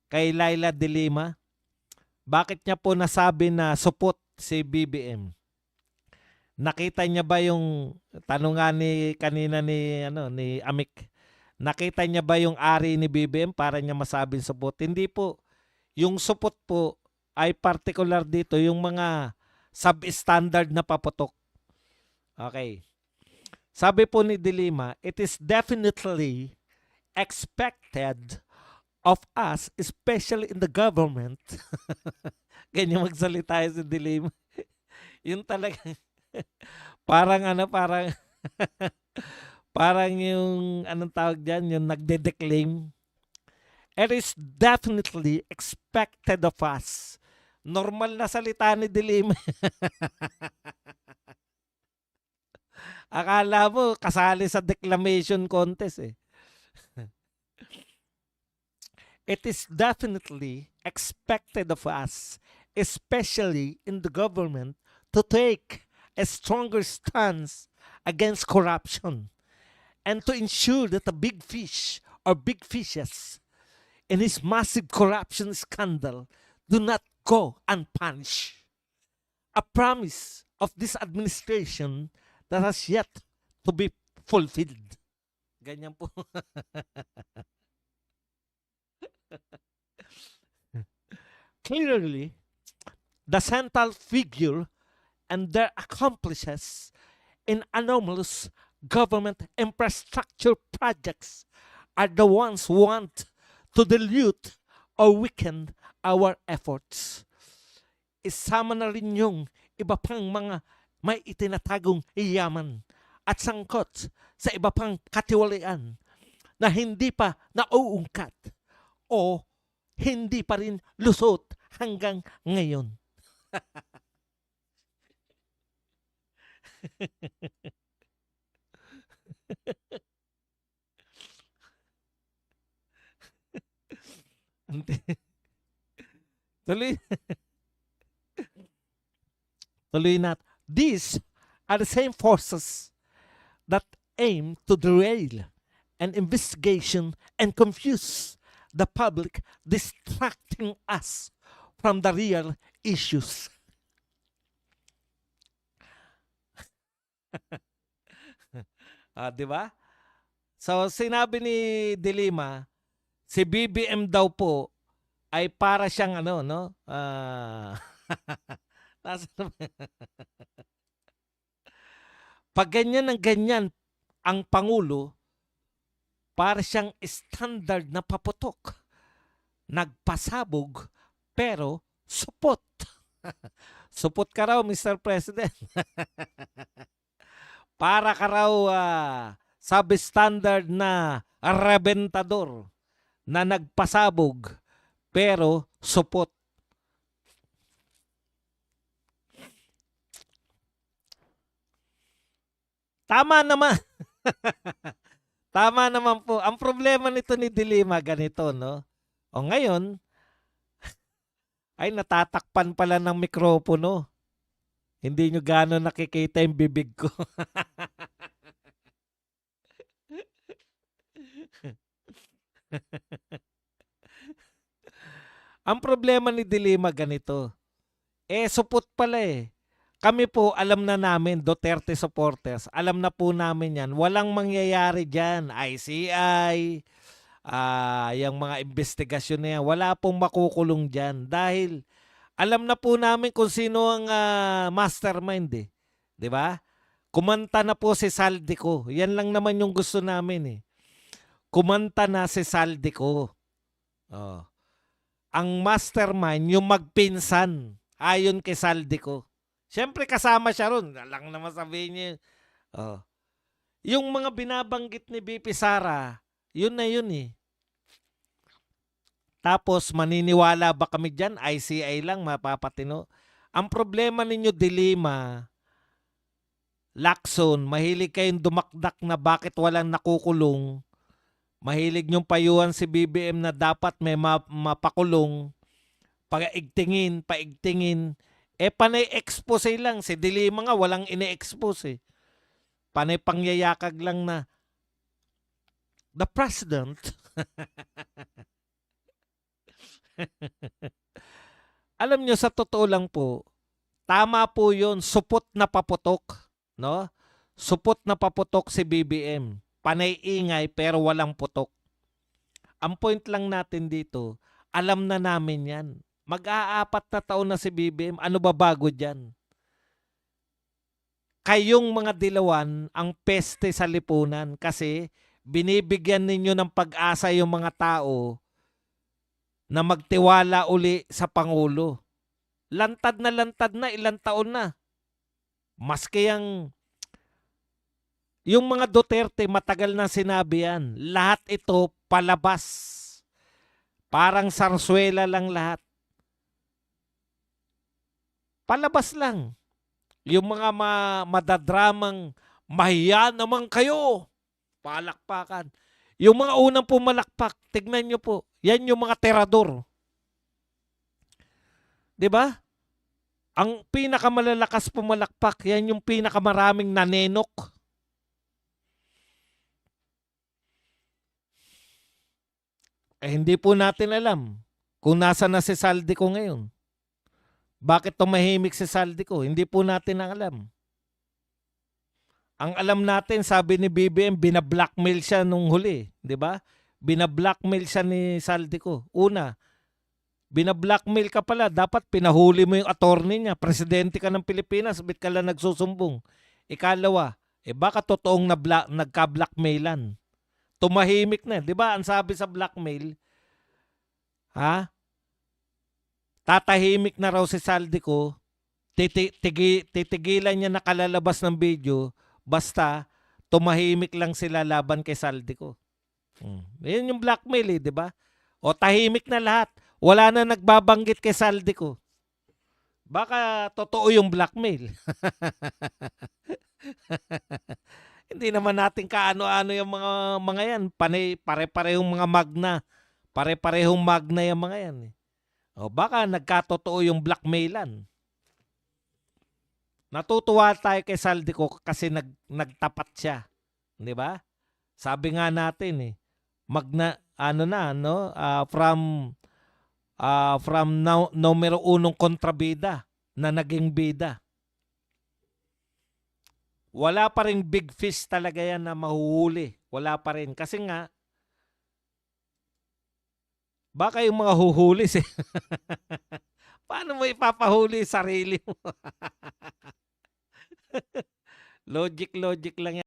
kay Laila de Lima? Bakit niya po nasabi na supot si BBM? Nakita niya ba yung tanong nga ni kanina ni Amik? Nakita niya ba yung ari ni BBM para niya masabing supot? Hindi po. Yung supot po ay particular dito yung mga substandard na paputok. Okay. Sabi po ni De Lima, it is definitely expected of us, especially in the government. Ganyan magsalita si De Lima. Yung talaga, parang parang yung, anong tawag dyan, yung nagde-declaim. It is definitely expected of us. Normal na salita ni De Lima. Akala mo, kasali sa declamation contest eh. It is definitely expected of us, especially in the government, to take a stronger stance against corruption and to ensure that the big fish or big fishes in this massive corruption scandal do not go unpunished. A promise of this administration that has yet to be fulfilled. Ganyan po. Clearly, the central figure and their accomplices in anomalous government infrastructure projects are the ones who want to dilute or weaken our efforts. Isama na rin yung iba pang mga may itinatagong yaman at sangkot sa iba pang katiwalian na hindi pa nauungkat o hindi pa rin lusot hanggang ngayon. Tuloy, tuloy na. These are the same forces that aim to derail an investigation and confuse the public, distracting us from the real issues. Di ba? So, sinabi ni De Lima, si BBM daw po ay para siyang ano, no? Pag ganyan ng ganyan ang Pangulo, para siyang standard na paputok. Nagpasabog, pero supot. Supot ka raw, Mr. President. Para ka raw substandard na rebentador na nagpasabog, pero supot. Tama naman. Tama naman po. Ang problema nito ni De Lima ganito, no? O ngayon, ay natatakpan pala ng mikropono. Hindi nyo gano'n nakikita yung bibig ko. Ang problema ni De Lima ganito. Supot pala eh. Kami po, alam na namin, Duterte supporters, alam na po namin yan. Walang mangyayari dyan. ICI, yung mga investigasyon na yan, wala pong makukulong dyan. Dahil alam na po namin kung sino ang mastermind eh. Di ba? Kumanta na po si Saldico. Yan lang naman yung gusto namin eh. Kumanta na si Saldico. Oh. Ang mastermind, yung magpinsan, ayon kay Saldico. Siyempre kasama siya ron. Lang naman sabihin niya. Oh. Yung mga binabanggit ni BP Sara, yun na yun eh. Tapos maniniwala ba kami dyan? ICI lang, mapapatino. Ang problema ninyo, De Lima, Lacson, mahilig kayong dumakdak na bakit walang nakukulong. Mahilig nyong payuhan si BBM na dapat may mapakulong. Paigtingin. Panay expose lang. Si De Lima nga walang ine-expose eh. Panay pangyayakag lang na the president Alam nyo, sa totoo lang po, tama po yun, supot na paputok. No? Supot na paputok si BBM. Panay ingay pero walang putok. Ang point lang natin dito, alam na namin yan. Mag-aapat na taon na si BBM, ano ba bago dyan? Kayong mga dilawan ang peste sa lipunan kasi binibigyan ninyo ng pag-asa yung mga tao na magtiwala uli sa Pangulo. Lantad na ilang taon na. Maski yung mga Duterte, matagal na sinabi yan. Lahat ito palabas. Parang sarswela lang lahat. Palabas lang. Yung mga madadramang, mahiya naman kayo. Palakpakan. Yung mga unang pumalakpak, tignan nyo po, yan yung mga terador. 'Di ba? Ang pinakamalalakas pumalakpak, yan yung pinakamaraming nanenok. Hindi po natin alam kung nasa na si Saldico ngayon. Bakit tumahimik si Saldico? Hindi po natin alam. Ang alam natin, sabi ni BBM, binablockmail siya nung huli. 'Di ba? Binablockmail siya ni Saldico. Una, binablockmail ka pala, dapat pinahuli mo yung attorney niya. Presidente ka ng Pilipinas, bit ka lang nagsusumbong. Ikalawa, baka totoong nagka-blackmailan. Tumahimik na. Di ba, ang sabi sa blackmail, ha? Tatahimik na raw si Saldico, titigilan niya na kalalabas ng video, basta tumahimik lang sila laban kay Saldico. Yan yung blackmail di ba? O tahimik na lahat. Wala na nagbabanggit kay Saldico. Baka totoo yung blackmail. Hindi naman natin kaano-ano yung mga yan. Pare-parehong mga magna. Pare-parehong magna yung mga yan. O baka nagkatotoo yung blackmailan. Natutuwa tayo kay Saldico kasi nagtapat siya. Di ba? Sabi nga natin magna from numero 1 kontrabida na naging bida. Wala pa rin big fish talaga yan na mahuhuli. Wala pa rin. Kasi nga, baka yung mga huhuli paano mo ipapahuli sarili mo? Logic lang yan.